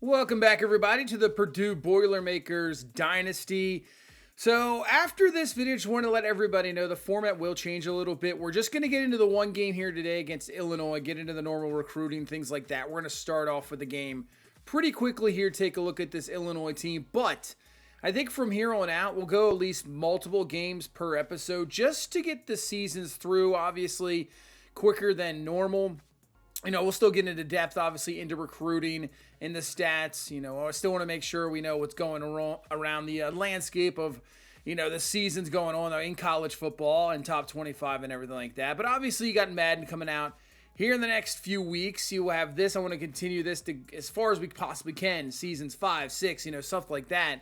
Welcome back, everybody, to the Purdue Boilermakers Dynasty. So after this video, just want to let everybody know the format will change a little bit. We're just going to get into the one game here today against Illinois, get into the normal recruiting, things like that. We're going to start off with the game pretty quickly here, take a look at this Illinois team. But I think from here on out, we'll go at least multiple games per episode just to get the seasons through, obviously quicker than normal. We'll still get into depth, obviously, into recruiting and the stats. I still want to make sure we know what's going around the landscape of, the seasons going on in college football and top 25 and everything like that. But obviously, you got Madden coming out here in the next few weeks. You will have this. I want to continue this to as far as we possibly can. Seasons 5, 6, stuff like that.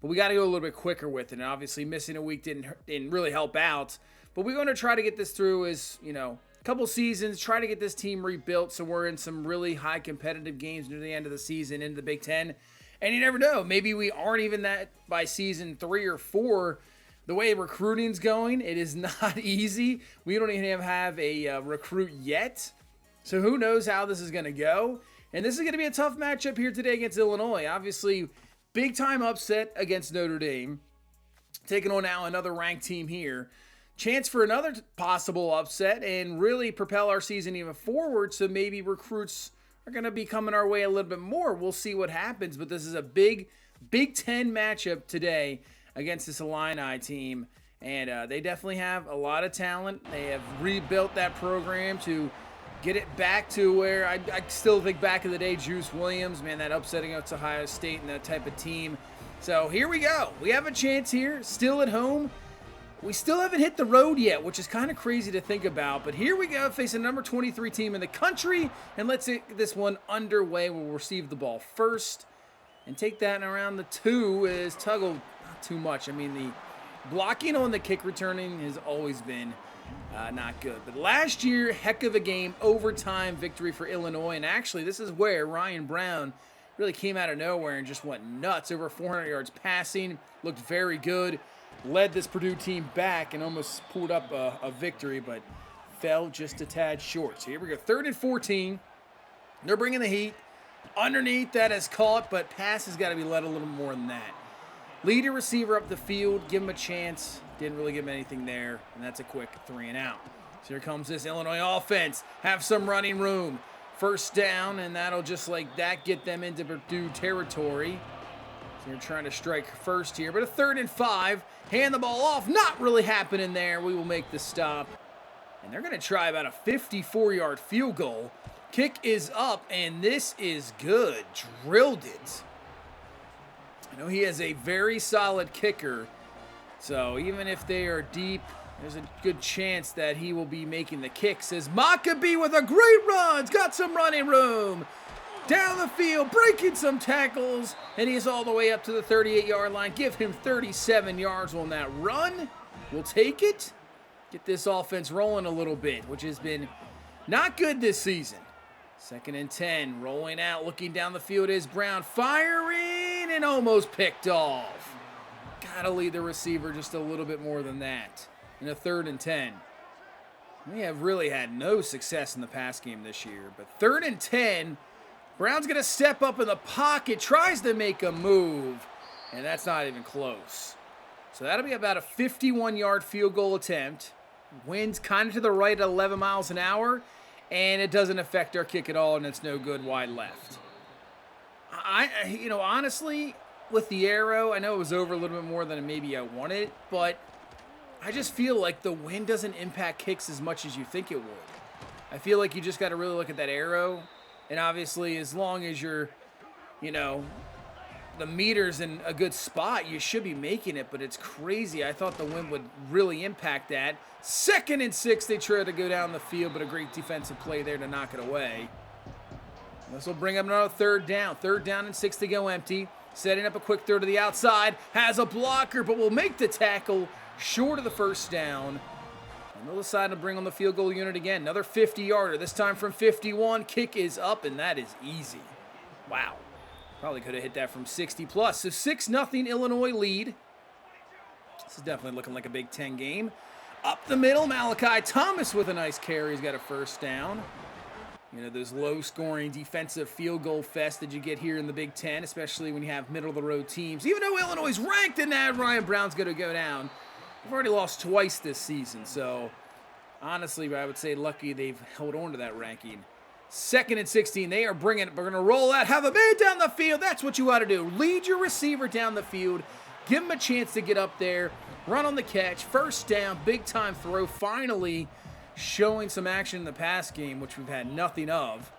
But we got to go a little bit quicker with it. And obviously, missing a week didn't really help out. But we're going to try to get this through as, couple seasons, try to get this team rebuilt so we're in some really high competitive games near the end of the season into the Big Ten. And you never know, maybe we aren't even that by season 3 or 4. The way recruiting's going, it is not easy. We don't even have a recruit yet. So who knows how this is going to go. And this is going to be a tough matchup here today against Illinois. Obviously, big time upset against Notre Dame. Taking on now another ranked team here. Chance for another possible upset and really propel our season even forward, so maybe recruits are going to be coming our way a little bit more. We'll see what happens, but this is a big Big Ten matchup today against this Illini team, and they definitely have a lot of talent. They have rebuilt that program to get it back to where I still think back in the day, Juice Williams, man, that upsetting against Ohio State and that type of team. So here we go. We have a chance here, still at home. We still haven't hit the road yet, which is kind of crazy to think about. But here we go, facing number 23 team in the country. And let's get this one underway. We'll receive the ball first. And take that around the 2 is Tuggle. Not too much. I mean, the blocking on the kick returning has always been not good. But last year, heck of a game, overtime victory for Illinois. And actually, this is where Ryan Brown really came out of nowhere and just went nuts. Over 400 yards passing. Looked very good. Led this Purdue team back and almost pulled up a victory, but fell just a tad short. So here we go, 3rd and 14. They're bringing the heat. Underneath, that is caught, but pass has got to be led a little more than that. Lead a receiver up the field, give him a chance. Didn't really give him anything there, and that's a quick 3 and out. So here comes this Illinois offense. Have some running room. First down, and that'll just like that get them into Purdue territory. So you're trying to strike first here, but a 3rd and 5. Hand the ball off. Not really happening there. We will make the stop. And they're going to try about a 54-yard field goal. Kick is up, and this is good. Drilled it. I know he has a very solid kicker. So even if they are deep, there's a good chance that he will be making the kick. Says Maccabee with a great run. He's got some running room. Down the field, breaking some tackles, and he's all the way up to the 38-yard line. Give him 37 yards on that run. We'll take it. Get this offense rolling a little bit, which has been not good this season. 2nd and 10, rolling out, looking down the field is Brown, firing, and almost picked off. Gotta lead the receiver just a little bit more than that. In a 3rd and 10. We have really had no success in the pass game this year, but 3rd and 10, Brown's going to step up in the pocket, tries to make a move, and that's not even close. So that'll be about a 51-yard field goal attempt. Winds kind of to the right at 11 miles an hour, and it doesn't affect our kick at all, and it's no good wide left. Honestly, with the arrow, I know it was over a little bit more than maybe I wanted, but I just feel like the wind doesn't impact kicks as much as you think it would. I feel like you just got to really look at that arrow. And obviously, as long as you're, the meter's in a good spot, you should be making it. But it's crazy. I thought the wind would really impact that. 2nd and 6, they try to go down the field, but a great defensive play there to knock it away. This will bring up another 3rd down. 3rd down and 6 to go empty. Setting up a quick throw to the outside. Has a blocker, but will make the tackle short of the first down. And they'll decide to bring on the field goal unit again. Another 50-yarder, this time from 51. Kick is up, and that is easy. Wow. Probably could have hit that from 60+. So 6-0 Illinois lead. This is definitely looking like a Big Ten game. Up the middle, Malachi Thomas with a nice carry. He's got a first down. You know, those low-scoring defensive field goal fest that you get here in the Big Ten, especially when you have middle-of-the-road teams. Even though Illinois is ranked in that, Ryan Brown's going to go down. They've already lost twice this season, so honestly, I would say lucky they've held on to that ranking. 2nd and 16, they are bringing it. We're going to roll out, have a man down the field. That's what you ought to do. Lead your receiver down the field. Give him a chance to get up there. Run on the catch. First down, big-time throw. Finally showing some action in the pass game, which we've had nothing of.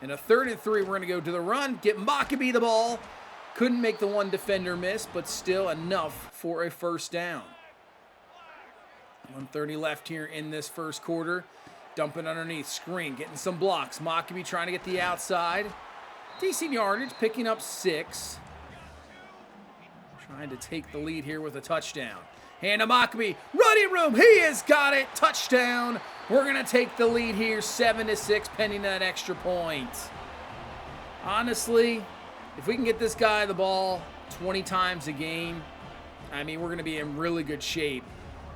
And a 3rd and 3, we're going to go to the run. Get Mockabee the ball. Couldn't make the one defender miss, but still enough for a first down. 1:30 left here in this first quarter. Dumping underneath, screen, getting some blocks. Mockabee trying to get the outside. Decent yardage, picking up 6. Trying to take the lead here with a touchdown. Hand to Mockabee, running room, he has got it, touchdown. We're going to take the lead here, 7-6, pending that extra point. Honestly, if we can get this guy the ball 20 times a game, I mean, we're going to be in really good shape.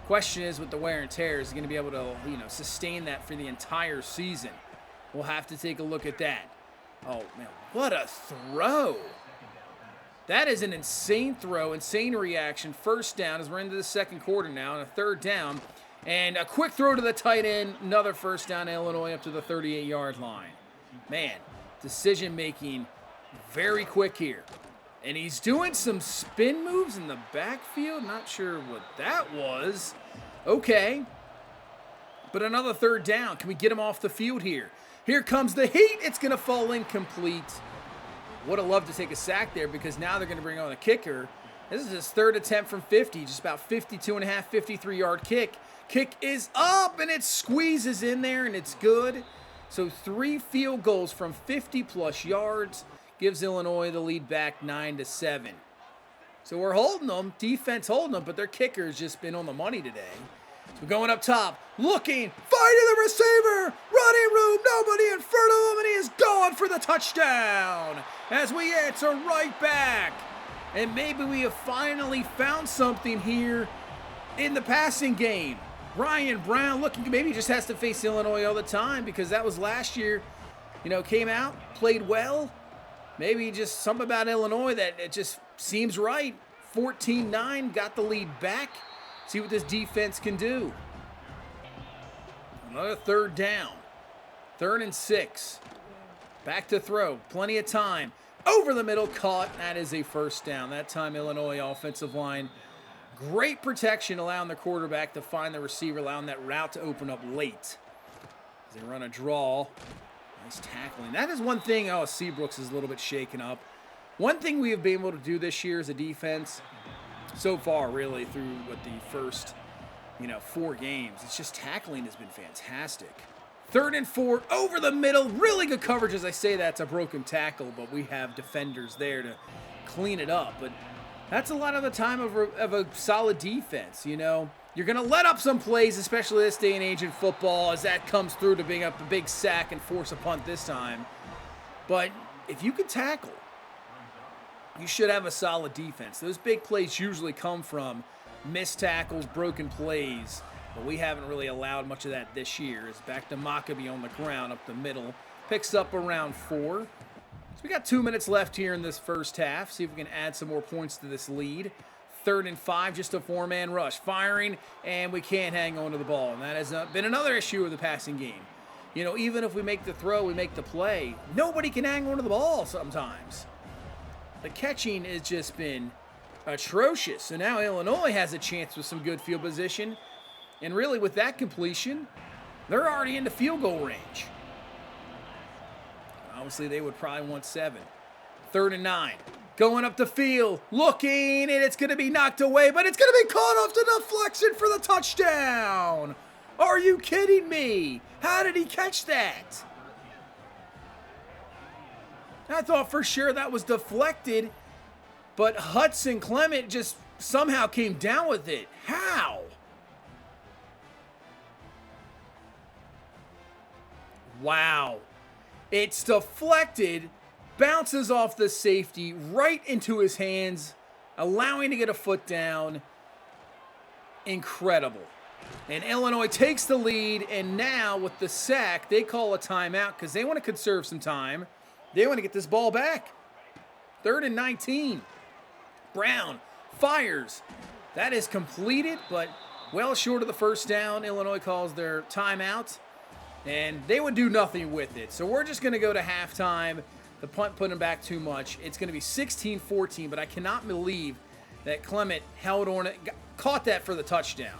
Question is, with the wear and tear, is he going to be able to, sustain that for the entire season? We'll have to take a look at that. Oh, man, what a throw. That is an insane throw, insane reaction. First down as we're into the second quarter now, and a 3rd down. And a quick throw to the tight end. Another first down, Illinois up to the 38-yard line. Man, decision-making very quick here. And he's doing some spin moves in the backfield. Not sure what that was. Okay. But another 3rd down. Can we get him off the field here? Here comes the heat. It's going to fall incomplete. Would have loved to take a sack there because now they're going to bring on a kicker. This is his 3rd attempt from 50. Just about 52.5, 53-yard kick. Kick is up, and it squeezes in there, and it's good. So 3 field goals from 50-plus yards gives Illinois the lead back 9-7. So we're holding them, defense holding them, but their kicker has just been on the money today. So going up top, looking, finding the receiver, running room, nobody in front of him, and he is gone for the touchdown as we answer right back. And maybe we have finally found something here in the passing game. Ryan Brown looking, maybe he just has to face Illinois all the time because that was last year, came out, played well. Maybe just something about Illinois that it just seems right. 14-9, got the lead back. See what this defense can do. Another 3rd down. 3rd and 6. Back to throw. Plenty of time. Over the middle, caught. That is a first down. That time, Illinois offensive line. Great protection, allowing the quarterback to find the receiver, allowing that route to open up late. As they run a draw. Nice tackling. That is one thing. Oh, Seabrooks is a little bit shaken up. One thing we have been able to do this year as a defense, so far, really, through the first, 4 games, it's just tackling has been fantastic. 3rd and 4, over the middle, really good coverage. As I say, that's a broken tackle, but we have defenders there to clean it up. But that's a lot of the time of a solid defense, You're going to let up some plays, especially this day and age in football, as that comes through to bring up a big sack and force a punt this time. But if you can tackle, you should have a solid defense. Those big plays usually come from missed tackles, broken plays, but we haven't really allowed much of that this year. It's back to Mockabee on the ground up the middle. Picks up around 4. So we got 2 minutes left here in this first half. See if we can add some more points to this lead. 3rd and 5, just a 4-man rush. Firing, and we can't hang on to the ball. And that has been another issue of the passing game. Even if we make the throw, we make the play, nobody can hang on to the ball sometimes. The catching has just been atrocious. So now Illinois has a chance with some good field position. And really, with that completion, they're already into field goal range. Obviously, they would probably want 7. 3rd and 9. Going up the field, looking, and it's going to be knocked away, but it's going to be caught off the deflection for the touchdown. Are you kidding me? How did he catch that? I thought for sure that was deflected, but Hudson Clement just somehow came down with it. How? Wow. It's deflected, bounces off the safety right into his hands, allowing to get a foot down. Incredible. And Illinois takes the lead, and now with the sack, they call a timeout because they want to conserve some time. They want to get this ball back. 3rd and 19. Brown fires. That is completed, but well short of the first down. Illinois calls their timeout, and they would do nothing with it. So we're just going to go to halftime. The punt put them back too much. It's going to be 16-14, but I cannot believe that Clement held on it, caught that for the touchdown.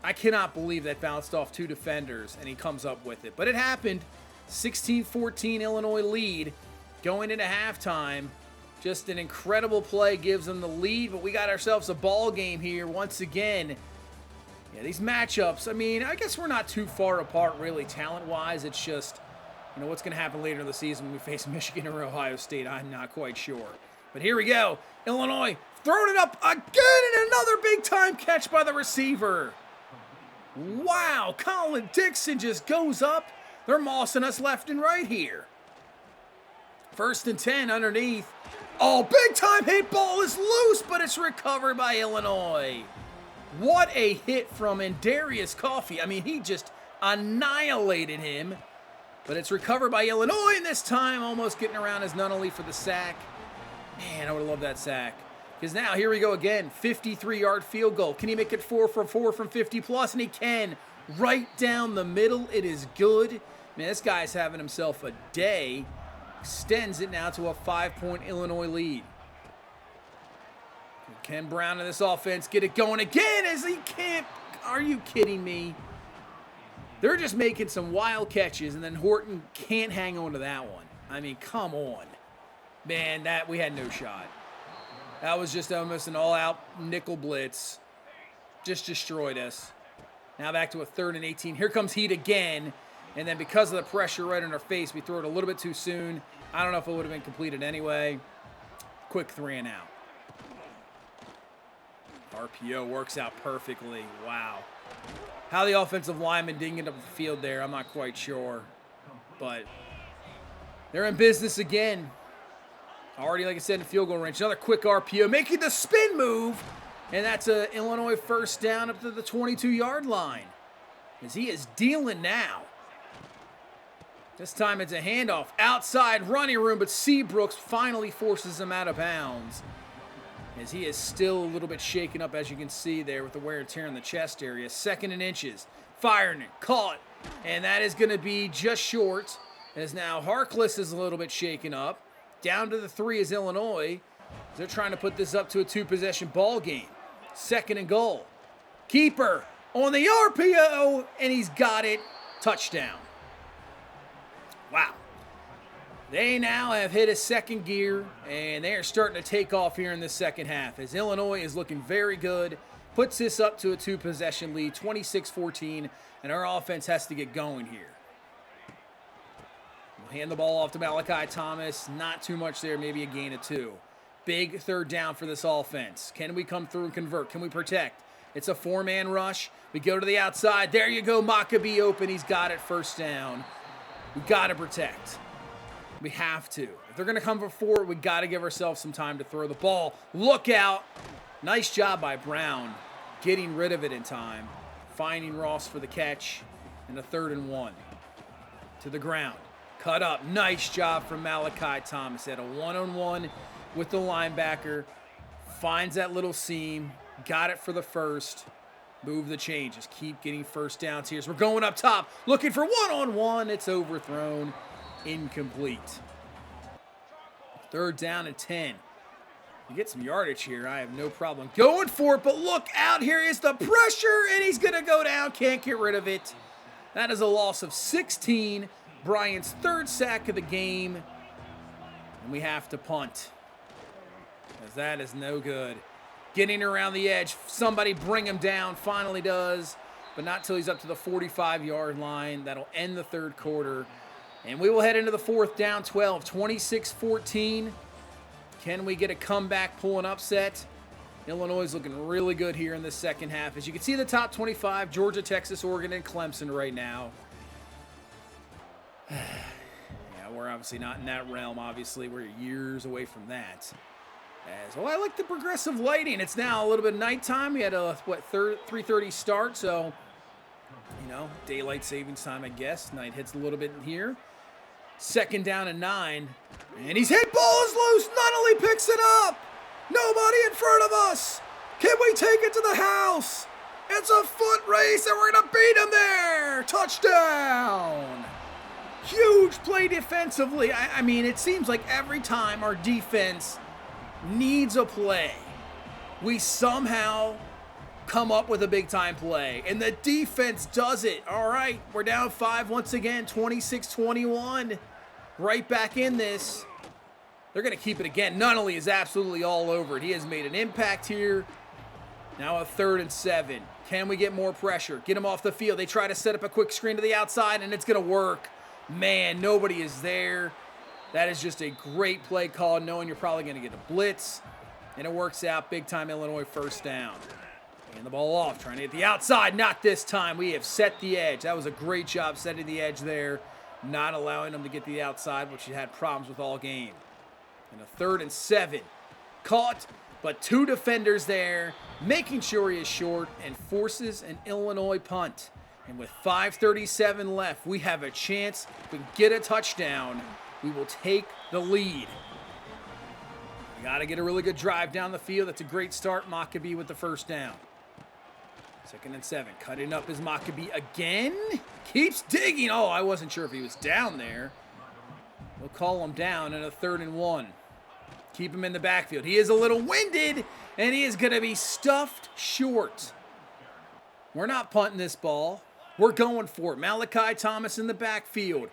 I cannot believe that bounced off 2 defenders, and he comes up with it. But it happened. 16-14 Illinois lead going into halftime. Just an incredible play gives them the lead, but we got ourselves a ball game here once again. Yeah, these matchups, I mean, I guess we're not too far apart really talent-wise. It's just, you know, what's going to happen later in the season when we face Michigan or Ohio State, I'm not quite sure. But here we go. Illinois throwing it up again, and another big-time catch by the receiver. Wow, Colin Dixon just goes up. They're mossing us left and right here. 1st and 10 underneath. Oh, big-time hit, ball is loose, but it's recovered by Illinois. What a hit from Darius Coffey. I mean, he just annihilated him. But it's recovered by Illinois, and this time almost getting around as Nunnally for the sack. Man, I would have loved that sack. Because now, here we go again. 53-yard field goal. Can he make it 4 for 4 from 50+? And he can. Right down the middle. It is good. Man, this guy's having himself a day. Extends it now to a 5-point Illinois lead. Ken Brown in this offense get it going again as he can't. Are you kidding me? They're just making some wild catches, and then Horton can't hang on to that one. I mean, come on. Man, we had no shot. That was just almost an all-out nickel blitz. Just destroyed us. Now back to a 3rd and 18. Here comes Heat again. And then because of the pressure right in our face, we throw it a little bit too soon. I don't know if it would have been completed anyway. Quick 3 and out. RPO works out perfectly. Wow. How the offensive lineman didn't get up the field there, I'm not quite sure. But they're in business again. Already, like I said, in field goal range. Another quick RPO, making the spin move. And that's an Illinois 1st down up to the 22-yard line. As he is dealing now. This time it's a handoff. Outside running room, but Seabrooks finally forces him out of bounds. As he is still a little bit shaken up, as you can see there, with the wear and tear in the chest area. 2nd and inches. Firing it. Caught. And that is going to be just short. As now Harkless is a little bit shaken up. Down to the 3 is Illinois. They're trying to put this up to a 2-possession ball game. 2nd and goal. Keeper on the RPO, and he's got it. Touchdown. Wow. They now have hit a 2nd gear, and they are starting to take off here in the second half, as Illinois is looking very good, puts this up to a 2-possession lead, 26-14, and our offense has to get going here. We'll hand the ball off to Malachi Thomas. Not too much there, maybe a gain of 2. Big 3rd down for this offense. Can we come through and convert? Can we protect? It's a 4-man rush. We go to the outside. There you go, Maccabee open. He's got it, 1st down. We got to protect. We have to. If they're going to come for 4, we got to give ourselves some time to throw the ball. Look out. Nice job by Brown getting rid of it in time. Finding Ross for the catch. And a 3rd and 1. To the ground. Cut up. Nice job from Malachi Thomas. At a 1-on-1 with the linebacker. Finds that little seam. Got it for the 1st. Move the changes. Keep getting 1st downs here. So we're going up top. Looking for 1-on-1. It's overthrown. Incomplete. 3rd down and 10. You get some yardage here. I have no problem going for it, but look out. Here is the pressure, and he's going to go down. Can't get rid of it. That is a loss of 16. Bryant's 3rd sack of the game. And we have to punt, as that is no good. Getting around the edge. Somebody bring him down. Finally does, but not till he's up to the 45-yard line. That'll end the 3rd quarter. And we will head into the 4th down 12, 26-14. Can we get a comeback, pull an upset? Illinois is looking really good here in the second half. As you can see, the top 25, Georgia, Texas, Oregon, and Clemson right now. Yeah, we're obviously not in that realm, obviously. We're years away from that. I like the progressive lighting. It's now a little bit of nighttime. We had a, 3:30 start, so, you know, daylight savings time, I guess. Night hits a little bit in here. 2nd down and 9. And he's hit. Ball is loose. Nunnally picks it up. Nobody in front of us. Can we take it to the house? It's a foot race, and we're going to beat him there. Touchdown. Huge play defensively. I mean, it seems like every time our defense needs a play, we somehow come up with a big-time play, and the defense does it. All right, we're down 5 once again, 26-21. Right back in this. They're going to keep it again. Nunnally is absolutely all over it. He has made an impact here. Now a 3rd and 7. Can we get more pressure? Get him off the field. They try to set up a quick screen to the outside, and it's going to work. Man, nobody is there. That is just a great play call, knowing you're probably going to get a blitz. And it works out. Big-time Illinois 1st down. And the ball off, trying to get the outside. Not this time. We have set the edge. That was a great job setting the edge there. Not allowing them to get the outside, which you had problems with all game. And a 3rd and 7. Caught, but 2 defenders there, making sure he is short and forces an Illinois punt. And with 5:37 left, we have a chance to get a touchdown. We will take the lead. We got to get a really good drive down the field. That's a great start. Maccabee with the 1st down. 2nd and 7. Cutting up is Maccabee again. Keeps digging. Oh, I wasn't sure if he was down there. We'll call him down in a 3rd and 1. Keep him in the backfield. He is a little winded, and he is going to be stuffed short. We're not punting this ball. We're going for it. Malachi Thomas in the backfield.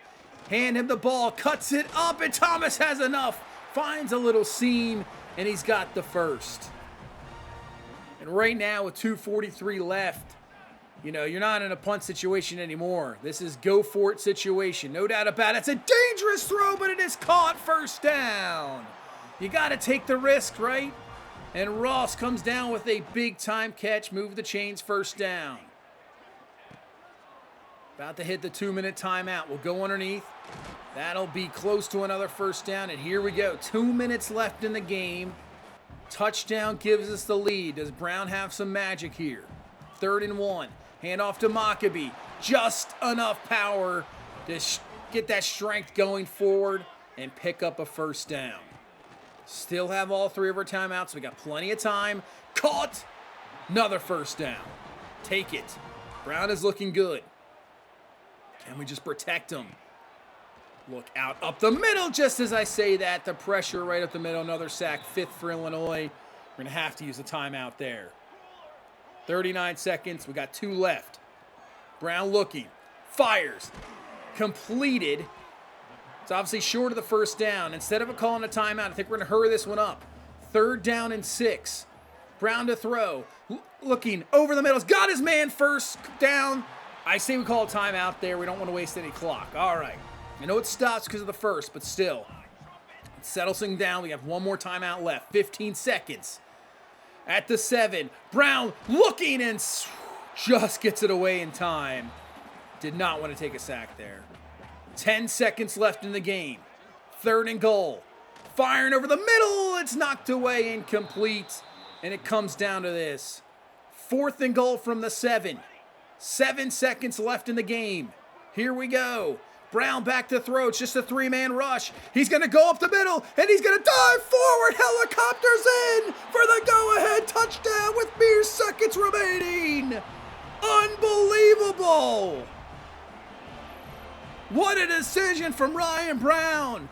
Hand him the ball, cuts it up, and Thomas has enough. Finds a little seam, and he's got the 1st. And right now with 2:43 left, you know, you're not in a punt situation anymore. This is go for it situation. No doubt about it. It's a dangerous throw, but it is caught. 1st down. You got to take the risk, right? And Ross comes down with a big-time catch. Move the chains. 1st down. About to hit the 2-minute timeout. We'll go underneath. That'll be close to another 1st down. And here we go. 2 minutes left in the game. Touchdown gives us the lead. Does Brown have some magic here? 3rd and 1. Hand off to Maccabee. Just enough power to get that strength going forward and pick up a 1st down. Still have all 3 of our timeouts. We got plenty of time. Caught. Another 1st down. Take it. Brown is looking good. Can we just protect him? Look out up the middle just as I say that. The pressure right up the middle. Another sack. 5th for Illinois. We're going to have to use a timeout there. 39 seconds. We got 2 left. Brown looking. Fires. Completed. It's obviously short of the 1st down. Instead of calling a timeout, I think we're going to hurry this one up. 3rd down and 6. Brown to throw. Looking over the middle. He's got his man 1st down. I say we call a timeout there. We don't want to waste any clock. All right. I know it stops because of the 1st, but still. It settles things down. We have 1 more timeout left. 15 seconds. At the 7. Brown looking and just gets it away in time. Did not want to take a sack there. 10 seconds left in the game. 3rd and goal. Firing over the middle. It's knocked away, incomplete. And it comes down to this. 4th and goal from the 7. 7 seconds left in the game. Here we go. Brown back to throw. It's just a 3-man rush. He's going to go up the middle, and he's going to dive forward. Helicopters in for the go-ahead touchdown with mere seconds remaining. Unbelievable. What a decision from Ryan Brown.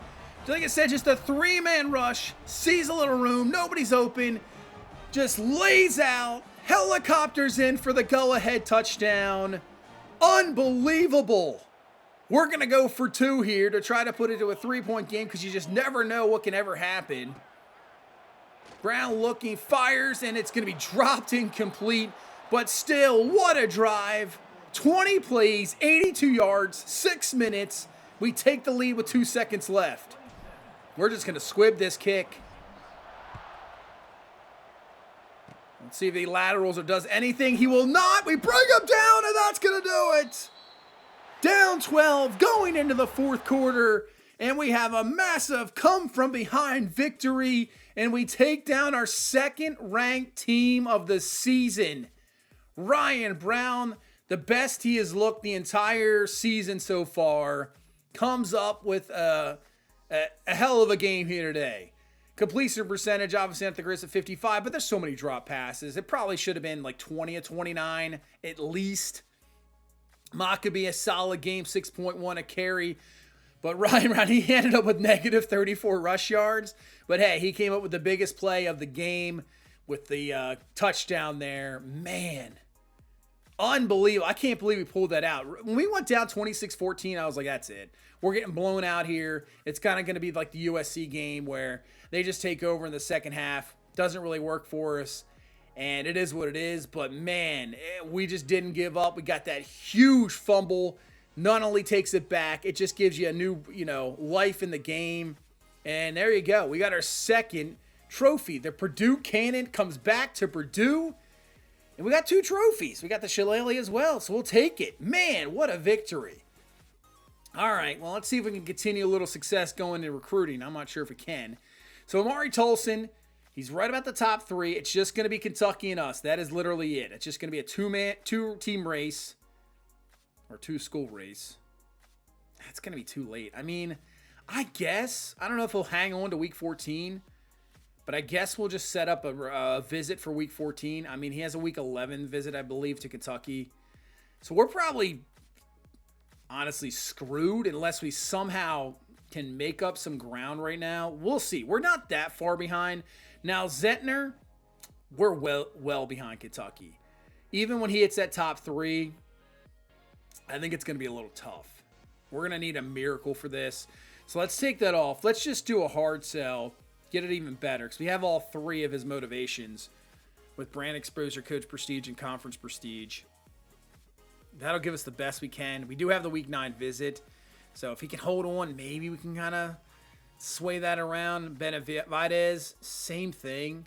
Like I said, just a 3-man rush. Sees a little room. Nobody's open. Just lays out. Helicopters in for the go-ahead touchdown. Unbelievable. We're going to go for 2 here to try to put it to a 3-point game because you just never know what can ever happen. Brown looking, fires, and it's going to be dropped incomplete. But still, what a drive. 20 plays, 82 yards, 6 minutes. We take the lead with 2 seconds left. We're just going to squib this kick. Let's see if he laterals or does anything. He will not. We bring him down, and that's going to do it. Down 12, going into the 4th quarter. And we have a massive come-from-behind victory, and we take down our second-ranked team of the season. Ryan Brown, the best he has looked the entire season so far, comes up with a hell of a game here today. Completion percentage, obviously not the greatest at 55, but there's so many drop passes. It probably should have been like 20 of 29 at least. Maccabee, a solid game, 6.1 a carry. But Ryan Brown, he ended up with negative 34 rush yards. But hey, he came up with the biggest play of the game with the touchdown there. Man, unbelievable. I can't believe we pulled that out. When we went down 26-14, I was like, that's it. We're getting blown out here. It's kind of going to be like the USC game where they just take over in the second half. Doesn't really work for us. And it is what it is. But man, we just didn't give up. We got that huge fumble. Not only takes it back, it just gives you a new, life in the game. And there you go. We got our second trophy. The Purdue Cannon comes back to Purdue. And we got 2 trophies. We got the Shillelagh as well, so we'll take it. Man, what a victory. All right, well, let's see if we can continue a little success going in recruiting. I'm not sure if we can. So Amari Tolson, he's right about the top 3. It's just going to be Kentucky and us. That is literally it. It's just going to be a two-team race. Or 2-school race. That's going to be too late. I mean, I guess. I don't know if he'll hang on to week 14. But I guess we'll just set up a visit for week 14. I mean, he has a week 11 visit, I believe, to Kentucky. So we're probably, honestly, screwed unless we somehow can make up some ground right now. We'll see. We're not that far behind. Now, Zentner, we're well behind Kentucky. Even when he hits that top 3, I think it's going to be a little tough. We're going to need a miracle for this. So let's take that off. Let's just do a hard sell. Get it even better. Because we have all 3 of his motivations. With brand exposure, coach prestige, and conference prestige. That'll give us the best we can. We do have the week 9 visit. So if he can hold on, maybe we can kind of sway that around. Benavidez, same thing.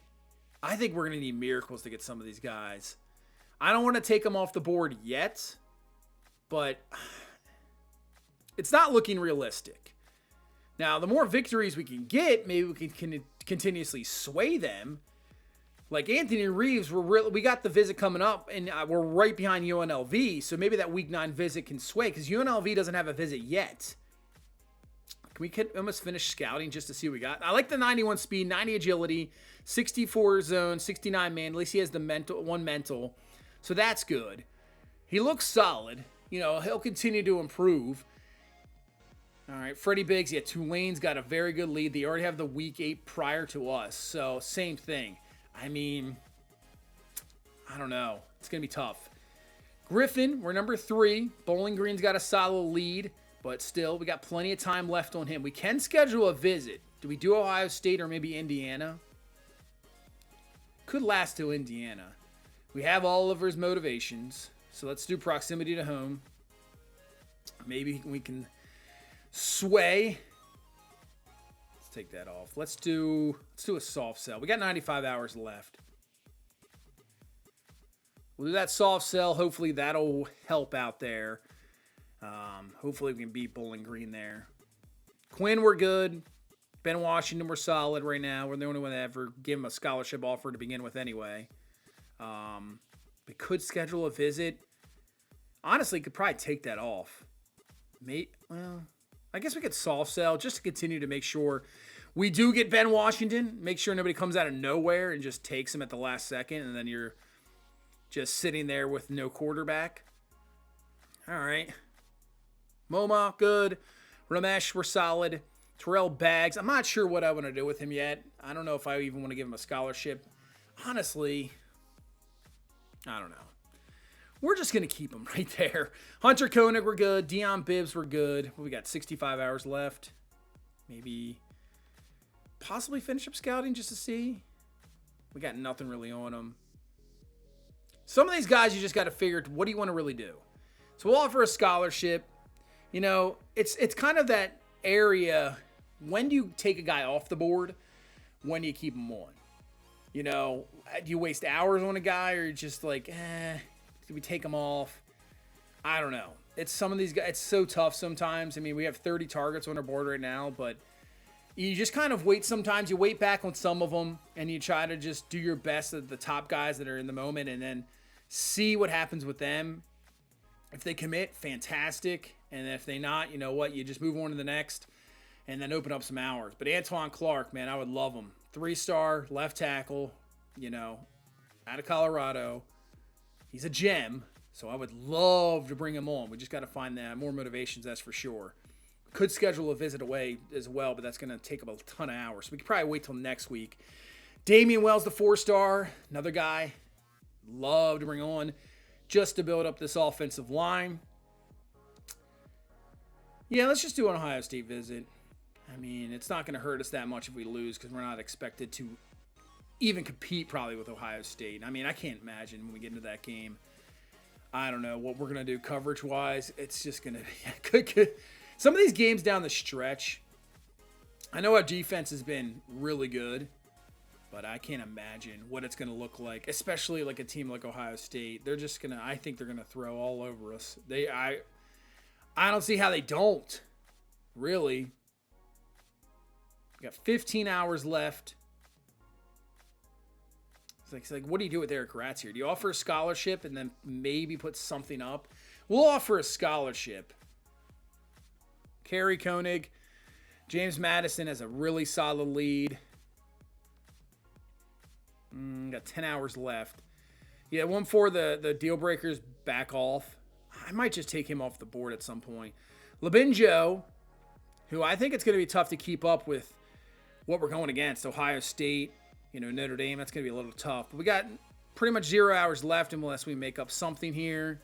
I think we're going to need miracles to get some of these guys. I don't want to take them off the board yet. But it's not looking realistic. Now, the more victories we can get, maybe we can continuously sway them. Like Anthony Reeves, we got the visit coming up, and we're right behind UNLV, so maybe that week 9 visit can sway, because UNLV doesn't have a visit yet. Can we almost finish scouting just to see what we got? I like the 91 speed, 90 agility, 64 zone, 69 man. At least he has the one mental, so that's good. He looks solid. He'll continue to improve. All right, Freddie Biggs, Tulane's got a very good lead. They already have the week 8 prior to us, so same thing. I mean, I don't know. It's going to be tough. Griffin, we're number 3. Bowling Green's got a solid lead, but still, we got plenty of time left on him. We can schedule a visit. Do we do Ohio State or maybe Indiana? Could last till Indiana. We have Oliver's motivations. So let's do proximity to home. Maybe we can sway. Let's take that off. Let's do a soft sell. We got 95 hours left. We'll do that soft sell. Hopefully that'll help out there. Hopefully we can beat Bowling Green there. Quinn, we're good. Ben Washington, we're solid right now. We're the only one that ever gave him a scholarship offer to begin with anyway. We could schedule a visit. Honestly, could probably take that off. I guess we could soft sell just to continue to make sure we do get Ben Washington. Make sure nobody comes out of nowhere and just takes him at the last second, and then you're just sitting there with no quarterback. All right. Moma, good. Ramesh, we're solid. Terrell Baggs, I'm not sure what I want to do with him yet. I don't know if I even want to give him a scholarship. Honestly, I don't know. We're just going to keep him right there. Hunter Koenig, we're good. Dion Bibbs, we're good. We got 65 hours left. Maybe possibly finish up scouting just to see. We got nothing really on them. Some of these guys, you just got to figure, what do you want to really do? So we'll offer a scholarship. It's kind of that area. When do you take a guy off the board? When do you keep him on? Do you waste hours on a guy, or just like, do we take him off? I don't know. it's some of these guys. It's so tough sometimes. I mean, we have 30 targets on our board right now, but you just kind of wait. Sometimes you wait back on some of them, and you try to just do your best at the top guys that are in the moment, and then see what happens with them. If they commit, fantastic. And if they not, you know what? You just move on to the next and then open up some hours. But Antoine Clark, man, I would love him. 3-star, left tackle, you know, out of Colorado. He's a gem, so I would love to bring him on. We just got to find that more motivations, that's for sure. Could schedule a visit away as well, but that's going to take up a ton of hours. So we could probably wait till next week. Damian Wells, the 4-star, another guy. Love to bring on just to build up this offensive line. Yeah, let's just do an Ohio State visit. I mean, it's not going to hurt us that much if we lose because we're not expected to even compete probably with Ohio State. I mean, I can't imagine when we get into that game. I don't know what we're going to do coverage-wise. It's just going to be some of these games down the stretch. I know our defense has been really good, but I can't imagine what it's going to look like, especially like a team like Ohio State. They're just going to, I think they're going to throw all over us. I don't see how they don't, really. We got 15 hours left. It's like, what do you do with Eric Ratz here? Do you offer a scholarship and then maybe put something up? We'll offer a scholarship. Kerry Koenig. James Madison has a really solid lead. Got 10 hours left. Yeah, one for the deal breakers back off. I might just take him off the board at some point. Labinjo, who I think it's going to be tough to keep up with what we're going against. Ohio State, you know, Notre Dame, that's going to be a little tough. But we got pretty much 0 hours left unless we make up something here.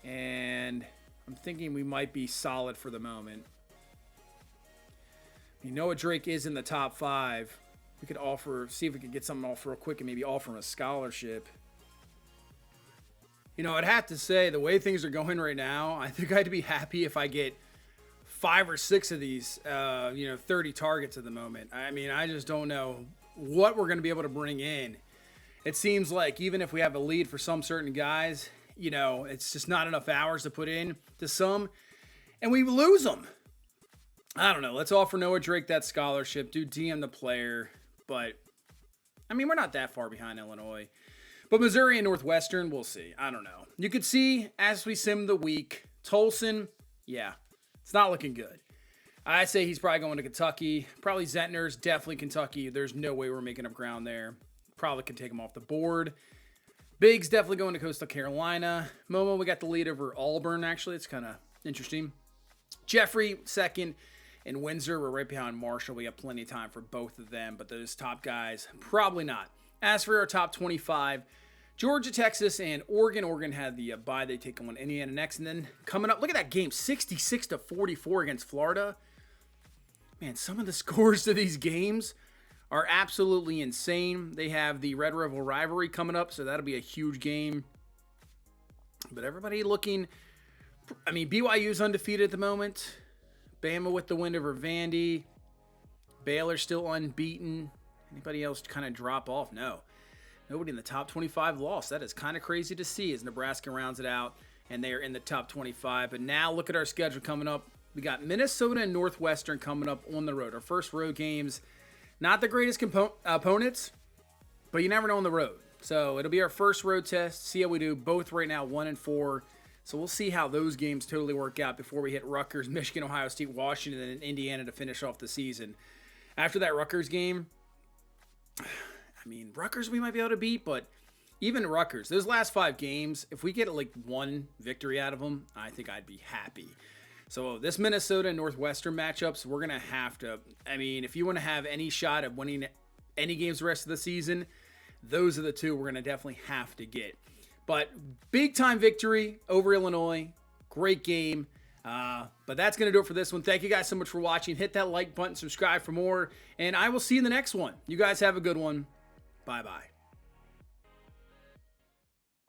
And I'm thinking we might be solid for the moment. You know what, Drake is in the top 5. We could see if we could get something off real quick and maybe offer him a scholarship. You know, I'd have to say, the way things are going right now, I think I'd be happy if I get 5 or 6 of these, 30 targets at the moment. I mean, I just don't know what we're going to be able to bring in. It seems like even if we have a lead for some certain guys, you know, it's just not enough hours to put in to some, and we lose them. I don't know. Let's offer Noah Drake that scholarship. Do DM the player. But, I mean, we're not that far behind Illinois. But Missouri and Northwestern, we'll see. I don't know. You could see, as we sim the week, Tolson, yeah, it's not looking good. I'd say he's probably going to Kentucky. Probably Zentner's, definitely Kentucky. There's no way we're making up ground there. Probably can take him off the board. Biggs definitely going to Coastal Carolina. Momo, we got the lead over Auburn, actually. It's kind of interesting. Jeffrey, second. And Windsor, we're right behind Marshall. We got plenty of time for both of them, but those top guys, probably not. As for our top 25, Georgia, Texas, and Oregon. Oregon had the bye. They take on Indiana next. And then coming up, look at that game, 66-44 against Florida. Man, some of the scores to these games are absolutely insane. They have the Red River rivalry coming up, so that'll be a huge game. But everybody looking, I mean, BYU's undefeated at the moment. Bama with the win over Vandy. Baylor still unbeaten. Anybody else kind of drop off? No. Nobody in the top 25 lost. That is kind of crazy to see as Nebraska rounds it out and they are in the top 25. But now look at our schedule coming up. We got Minnesota and Northwestern coming up on the road. Our first road games. Not the greatest opponents, but you never know on the road. So it'll be our first road test. See how we do. Both right now 1-4. So we'll see how those games totally work out before we hit Rutgers, Michigan, Ohio State, Washington, and Indiana to finish off the season. After that Rutgers game, I mean, Rutgers we might be able to beat, but even Rutgers, those last 5 games, if we get like one victory out of them, I think I'd be happy. So this Minnesota and Northwestern matchups, we're going to have to, I mean, if you want to have any shot at winning any games the rest of the season, those are the 2 we're going to definitely have to get. But big-time victory over Illinois. Great game. But that's going to do it for this one. Thank you guys so much for watching. Hit that like button, subscribe for more, and I will see you in the next one. You guys have a good one. Bye-bye.